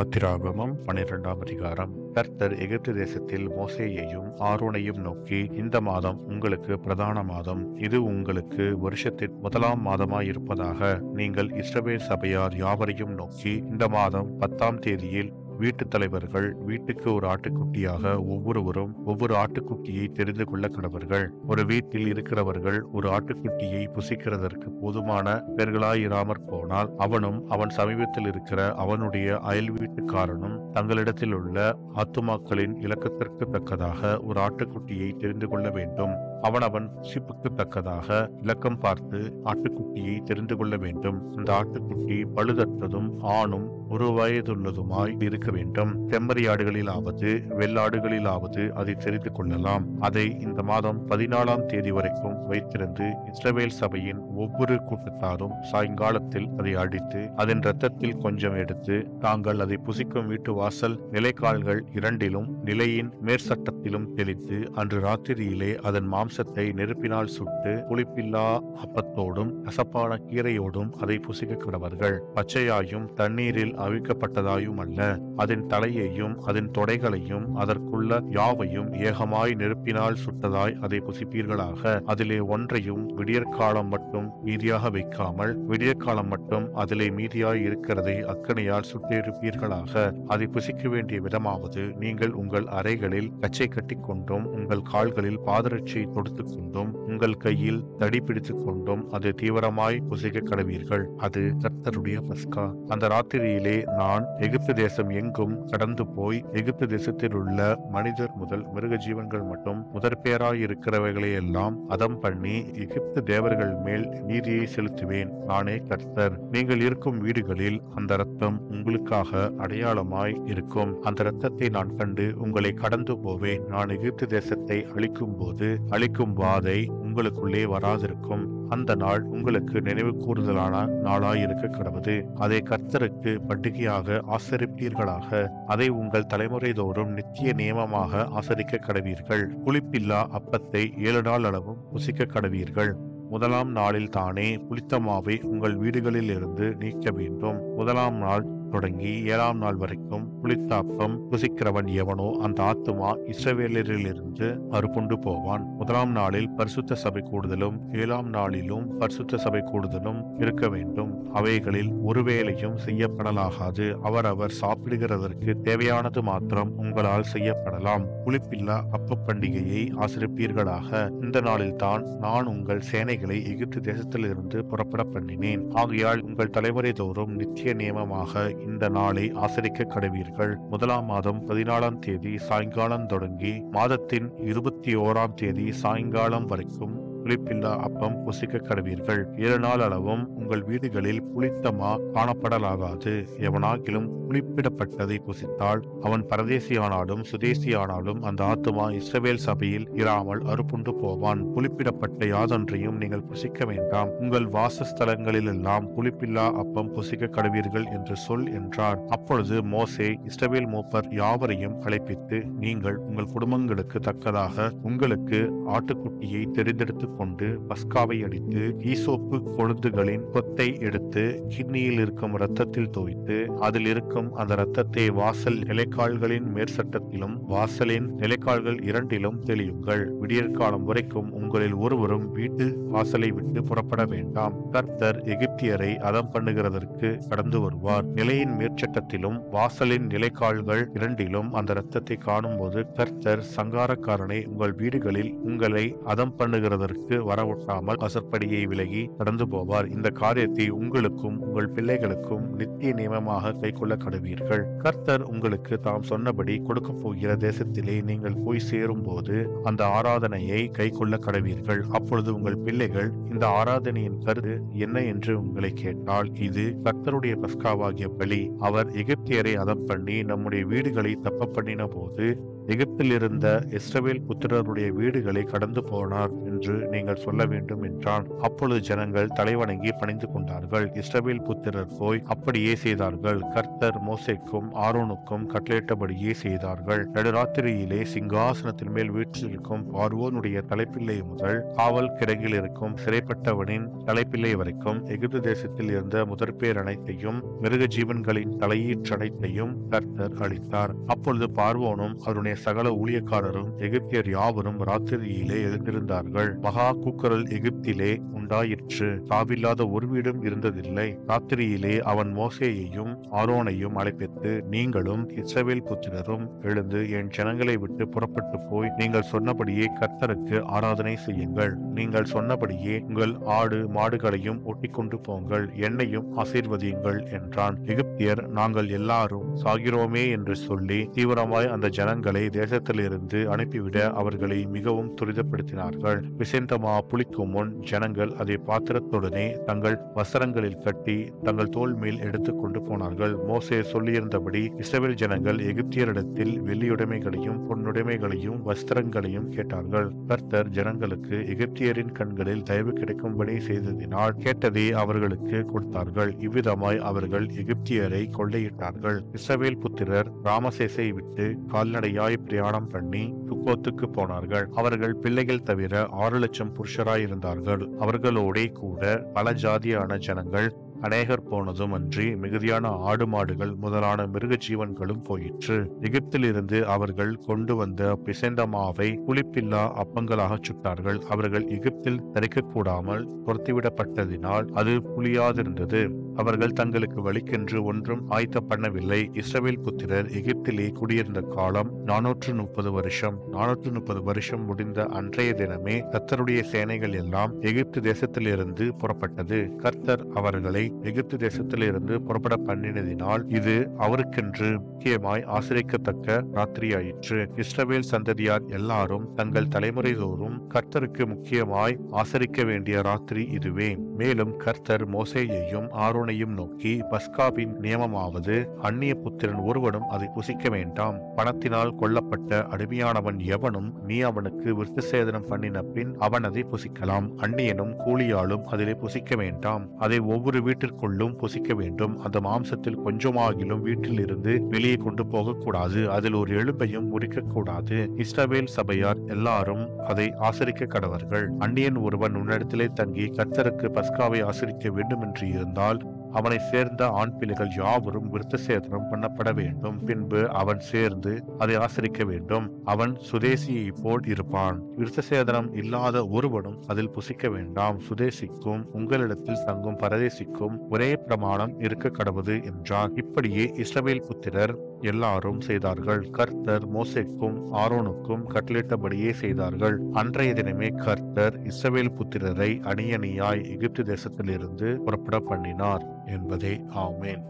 யாத்திராகமம் 12ஆம் அதிகாரம். கர்த்தர் எகிப்து தேசத்தில் மோசேயையும் ஆரோனையும் நோக்கி, இந்த மாதம் உங்களுக்கு பிரதான மாதம், இது உங்களுக்கு வருஷத்தின் முதலாம் மாதமாய் இருப்பதாக. நீங்கள் இஸ்ரவேல் சபையார் யாவரையும் நோக்கி, இந்த மாதம் 10ஆம் தேதியில் வீட்டுத் தலைவர்கள் வீட்டுக்கு ஒரு ஆட்டுக்குட்டியாக ஒவ்வொருவரும் ஒவ்வொரு ஆட்டுக்குட்டியை தெரிந்து கொள்ள கடவர்கள். ஒரு வீட்டில் இருக்கிறவர்கள் ஒரு ஆட்டுக்குட்டியை புசிக்கிறதற்கு போதுமான பேர்களாயிராமற் போனால் அவனும் அவன் சமீபத்தில் இருக்கிற அவனுடைய அயல் வீட்டுக்காரனும் தங்களிடத்தில் உள்ள ஆத்துமாக்களின் இலக்கத்திற்கு தக்கதாக ஒரு ஆட்டுக்குட்டியை தெரிந்து கொள்ள வேண்டும். அவன் புசிப்புக்கு தக்கதாக இலக்கம் பார்த்து ஆட்டுக்குட்டியை தெரிந்து கொள்ள வேண்டும். அந்த ஆட்டுக்குட்டி பழுதற்றதும் ஆணும் ஒரு வயதுள்ளதுமாய் இருக்க வேண்டும். செம்மறியாடுகளிலாவது வெள்ளாடுகளிலாவது அதை தெரிந்து கொள்ளலாம். அதை இந்த மாதம் 14ஆம் தேதி வரைக்கும் வைத்திருந்து இஸ்ரவேல் சபையின் ஒவ்வொரு கூட்டத்தாரும் சாயங்காலத்தில் அதை அடித்து அதன் இரத்தத்தில் கொஞ்சம் எடுத்து தாங்கள் அதை புசிக்கும் வீட்டு வாசல் நிலைக்கால்கள் இரண்டிலும் நிலையின் மேற்சட்டத்திலும் தெளித்து அன்று ராத்திரியிலே அதன் மாம்சத்தை நெருப்பினால் சுட்டு புளிப்பில்லா அப்பத்தோடும் கசப்பான கீரையோடும் அதை புசிக்க கடவர்கள். பச்சையாயும் தண்ணீரில் அவிக்கப்பட்டதாயும் அல்ல. அதன் தலையையும் அதன் தொடைகளையும் அதற்குள்ள யாவையும் ஏகமாய் நெருப்பினால் சுட்டதாய் அதை புசிப்பீர்களாக. அதிலே ஒன்றையும் விடியற்காலம் மட்டும் மீதியாக வைக்காமல் விடியற்காலம் மட்டும் அதிலே மீதியாய் இருக்கிறதை அக்கனையால் சுட்டிருப்பீர்களாக. அதை புசிக்க வேண்டிய விதமாவது, நீங்கள் உங்கள் அறைகளில் கச்சை கட்டி கொண்டும் உங்கள் கால்களில் பாதரட்சை தொடுத்து கொண்டும் உங்கள் கையில் தடி பிடித்துக் கொண்டும் அது தீவிரமாய் புசிக்க கடவீர்கள். அது கர்த்தருடைய பஸ்கா. அந்த ராத்திரியிலே நான் எகிப்து தேசம் எங்கும் கடந்து போய் எகிப்து தேசத்தில் உள்ள மனிதர் முதல் மிருக ஜீவன்கள் மட்டும் முதற்பேராய் இருக்கிறவைகளை எல்லாம் அதம் பண்ணி எகிப்து தேவர்கள் மேல் நீதியை செலுத்துவேன். நானே கர்த்தர். நீங்கள் இருக்கும் வீடுகளில் அந்த இரத்தம் உங்களுக்காக அடையாளமாய் இருக்கும். அந்த இரத்தத்தை நான் கண்டு உங்களை கடந்து போவேன். நான் எகிப்து தேசத்தை அழிக்கும் வாதை உங்களுக்குள்ளே வராதிருக்கும். அந்த நாள் உங்களுக்கு நினைவு கூறுதலான நாளாய் இருக்க கடவுது. அதை கர்த்தருக்கு பண்டிகையாக ஆசரிப்பீர்களாக. அதை உங்கள் தலைமுறை தோறும் நித்திய நியமமாக ஆசரிக்க கடவீர்கள். புளிப்பில்லா அப்பத்தை 7 நாள் அளவும் புசிக்க கடவீர்கள். முதலாம் நாளில் தானே புளித்த மாவை உங்கள் வீடுகளில் இருந்து நீக்க வேண்டும். முதலாம் நாள் தொடங்கி 7ஆம் நாள் வரைக்கும் புளித்த அப்பம் புசிக்கிறவன் எவனோ அந்த ஆத்துமா இஸ்ரவேலரிலிருந்து அறுப்புண்டு போவான். முதலாம் நாளில் பரிசுத்த சபை கூடுதலும் 7ஆம் நாளிலும் பரிசுத்த சபை கூடுதலும் இருக்க வேண்டும். அவைகளில் ஒருவேளையும் செய்யப்படலாகாது. அவரவர் சாப்பிடுகிறதற்கு தேவையானது மாத்திரம் உங்களால் செய்யப்படலாம். புளிப்பில்லா அப்ப பண்டிகையை ஆசரிப்பீர்களாக. இந்த நாளில் தான் நான் உங்கள் சேனைகளை எகிப்து தேசத்திலிருந்து புறப்பட பண்ணினேன். ஆகையால் உங்கள் தலைமுறை தோறும் நித்திய நியமமாக இந்த நாளை ஆசரிக்க கடவீர்கள். முதலாம் மாதம் 14ஆம் தேதி சாயங்காலம் தொடங்கி மாதத்தின் 21ஆம் தேதி சாயங்காலம் வரைக்கும் புளிப்பில்லா அப்பம் புசிக்க கடவீர்கள். 7 நாள் அளவும் உங்கள் வீடுகளில் புளித்தமா காணப்படலாகாது. எவனாகிலும் புளிப்பிடப்பட்டதை புசித்தால் அவன் பரதேசியானாலும் சுதேசியானாலும் அந்த ஆத்துமா இஸ்ரவேல் சபையில் இராமல் அறுப்புண்டு போவான். புளிப்பிடப்பட்ட யாதொன்றையும் நீங்கள் புசிக்க வேண்டாம். உங்கள் வாசஸ்தலங்களிலெல்லாம் புளிப்பில்லா அப்பம் புசிக்க கடவீர்கள் என்று சொல் என்றார். அப்பொழுது மோசே இஸ்ரவேல் மூப்பர் யாவரையும் அழைப்பித்து, நீங்கள் உங்கள் குடும்பங்களுக்கு தக்கதாக உங்களுக்கு ஆட்டுக்குட்டியை தெரிந்தெடுத்து கொண்டு பஸ்காவை அடித்து ஈசோப்பு கொழுந்துகளின் கொத்தை எடுத்து கிண்ணியில் இருக்கும் இரத்தத்தில் தோய்த்து அதில் இருக்கும் அந்த இரத்தத்தை வாசல் நிலைக்கால்களின் மேற்சட்டத்திலும் வாசலின் நிலைக்கால்கள் இரண்டிலும் தெளியுங்கள். விடியற்காலம் வரைக்கும் உங்களில் ஒருவரும் வீட்டு வாசலை விட்டு புறப்பட வேண்டாம். கர்த்தர் எகிப்தியரை அதம் பண்ணுகிறதற்கு கடந்து வருவார். நிலையின் மேற்சட்டத்திலும் வாசலின் நிலைக்கால்கள் இரண்டிலும் அந்த இரத்தத்தை காணும்போது கர்த்தர் சங்காரக்காரனை உங்கள் வீடுகளில் உங்களை அதம் பண்ணுகிறதற்கு வரவிட்டாமல் அசற்படியை விலகி கடந்து போவார். இந்த காரியத்தை உங்களுக்கும் உங்கள் பிள்ளைகளுக்கும் நித்திய நியமமாக கைக்கொள்ள கடவீர்கள். கர்த்தர் உங்களுக்கு தாம் சொன்னபடி கொடுக்க போகிற தேசத்திலே நீங்கள் போய் சேரும் போது அந்த ஆராதனையை கைக்கொள்ள கடவீர்கள். அப்பொழுது உங்கள் பிள்ளைகள், இந்த ஆராதனையின் கருத்து என்ன என்று உங்களை கேட்டால், இது கர்த்தருடைய பஸ்காவாகிய பலி. அவர் எகிப்தியரை அதம் பண்ணி நம்முடைய வீடுகளை தப்ப பண்ணின போது எகிப்தில் இருந்த இஸ்ரவேல் புத்திரருடைய வீடுகளை கடந்து போனார் என்று நீங்கள் சொல்ல வேண்டும் என்றான். அப்பொழுது ஜனங்கள் தலைவணங்கி பணிந்து கொண்டார்கள். இஸ்ரவேல் புத்திரர் போய் அப்படியே செய்தார்கள். கர்த்தர் மோசேக்கும் ஆரோனுக்கும் கட்டளையிட்டபடியே செய்தார்கள். நடுராத்திரியிலே சிங்காசனத்தின் மேல் வீற்றிருக்கும் பார்வோனுடைய தலைப்பிள்ளை முதல் காவல் கிடங்கில் இருக்கும் சிறைப்பட்டவனின் தலைப்பிள்ளை வரைக்கும் எகிப்து தேசத்தில் இருந்த முதற்பேர் அனைத்தையும் மிருக ஜீவன்களின் தலையீற்றனைத்தையும் கர்த்தர் அளித்தார். அப்பொழுது பார்வோனும் அவருடைய சகல ஊழியக்காரரும் எகிப்தியர் யாவரும் ராத்திரியிலே எழுந்திருந்தார்கள். மகா கூக்குரல் எகிப்திலே உண்டாயிற்று. சாவில்லாத ஒரு வீடும் இருந்ததில்லை. ராத்திரியிலே அவன் மோசேயையும் ஆரோனையும் அழைப்பித்து, நீங்களும் இஸ்ரவேல் புத்திரரும் எழுந்து என் ஜனங்களை விட்டு புறப்பட்டு போய் நீங்கள் சொன்னபடியே கர்த்தருக்கு ஆராதனை செய்யுங்கள். நீங்கள் சொன்னபடியே உங்கள் ஆடு மாடுகளையும் ஒட்டிக்கொண்டு போங்கள், என்னையும் ஆசீர்வதியுங்கள் என்றான். எகிப்தியர், நாங்கள் எல்லாரும் சாகிறோமே என்று சொல்லி தீவிரமாய் அந்த ஜனங்களை தேசத்திலிருந்து அனுப்பிவிட அவர்களை மிகவும் துரிதப்படுத்தினார்கள். பிசைந்தமா புளிக்கும் முன் ஜனங்கள் அதை பாத்திரத்துடனே தங்கள் வஸ்திரங்களில் கட்டி தங்கள் தோள் மேல் எடுத்துக் கொண்டு போனார்கள். மோசே சொல்லியிருந்தபடி இஸ்ரவேல் ஜனங்கள் எகிப்தியரிடத்தில் வெள்ளியுடைமைகளையும் பொன்னுடைமைகளையும் வஸ்திரங்களையும் கேட்டார்கள். கர்த்தர் ஜனங்களுக்கு எகிப்தியரின் கண்களில் தயவு கிடைக்கும்படி செய்ததினால் கேட்டதை அவர்களுக்கு கொடுத்தார்கள். இவ்விதமாய் அவர்கள் எகிப்தியரை கொள்ளையிட்டார்கள். இஸ்ரவேல் புத்திரர் ராமசேசை விட்டு கால்நடையாய் பிரயாணம் பண்ணி சுக்கோத்துக்கு போனார்கள். அவர்கள் பிள்ளைகள் தவிர 6,00,000 புருஷராயிருந்தார்கள். அவர்களோடே கூட பல ஜாதியான ஜனங்கள் அநேகர் போனதும் அன்றி மிகுதியான ஆடு மாடுகள் முதலான மிருக ஜீவன்களும் போயிற்று. எகிப்தில் இருந்து அவர்கள் கொண்டு வந்த பிசைந்த மாவை புளிப்பில்லா அப்பங்களாக சுட்டார்கள். அவர்கள் எகிப்தில் தரிக்கக்கூடாமல் துரத்திவிடப்பட்டதினால் அது புளியாதிருந்தது. அவர்கள் தங்களுக்கு வழிக்கென்று ஒன்றும் ஆயத்த பண்ணவில்லை. இஸ்ரவேல் புத்திரர் எகிப்திலே குடியிருந்த காலம் 430 வருஷம். 430 வருஷம் முடிந்த அன்றைய தினமே கர்த்தருடைய சேனைகள் எல்லாம் எகிப்து தேசத்திலிருந்து புறப்பட்டது. கர்த்தர் அவர்களை எகிப்து தேசத்திலிருந்து புறப்பட பண்ணினதினால் இது அவருக்கென்று முக்கியமாய் ஆசிரிக்கத்தக்க ராத்திரியாயிற்று. இஸ்ரவேல் சந்ததியார் எல்லாரும் தங்கள் தலைமுறை தோறும் கர்த்தருக்கு முக்கியமாய் ஆசரிக்க வேண்டிய ராத்திரி இதுவே. மேலும் கர்த்தர் மோசேயையும் ஆரோனையும் நோக்கி, பஸ்காவின் நியமமாவது, அந்நிய புத்திரன் ஒருவனும் அதை புசிக்க வேண்டாம். பணத்தினால் கொல்லப்பட்ட அடிமையானவன் எவனும் நீ அவனுக்கு விருத்தசேதனம் பண்ணின பின் அவன் அதை புசிக்கலாம். அந்நியனும் கூலியாலும் அதிலே புசிக்க வேண்டாம். அதை ஒவ்வொரு வீட்டிற்குள்ளும் புசிக்க வேண்டும். அந்த மாம்சத்தில் கொஞ்சமாகிலும் வீட்டில் இருந்து வெளியே கொண்டு போகக்கூடாது. அதில் ஒரு எலும்பையும் முறிக்கக்கூடாது. இஸ்ரவேல் சபையார் எல்லாரும் அதை ஆசரிக்க கடவர்கள். அந்நியன் ஒருவன் உன்னிடத்திலே தங்கி கர்த்தருக்கு பஸ்காவை ஆசரிக்க வேண்டும் என்று இருந்தால் அவனை சேர்ந்த ஆண் பிள்ளைகள் யாவரும் விருத்தசேதனம் பண்ணப்பட வேண்டும். பின்பு அவன் சேர்ந்து அதை ஆசரிக்க வேண்டும். அவன் சுதேசியை போல் இருப்பான். விருத்தசேதனம் இல்லாத ஒருவனும் அதில் புசிக்க வேண்டாம். சுதேசிக்கும் உங்களிடத்தில் தங்கும் பரதேசிக்கும் ஒரே பிரமாணம் இருக்க கடவுது என்றார். இப்படியே இஸ்ரவேல் புத்திரர் எல்லாரும் செய்தார்கள். கர்த்தர் மோசேக்கும் ஆரோனுக்கும் கட்டளையிட்டபடியே செய்தார்கள். அன்றைய தினமே கர்த்தர் இஸ்ரவேல் புத்திரரை அணியணியாய் எகிப்து தேசத்திலிருந்து புறப்பட பண்ணினார் என்பதே ஆமென்.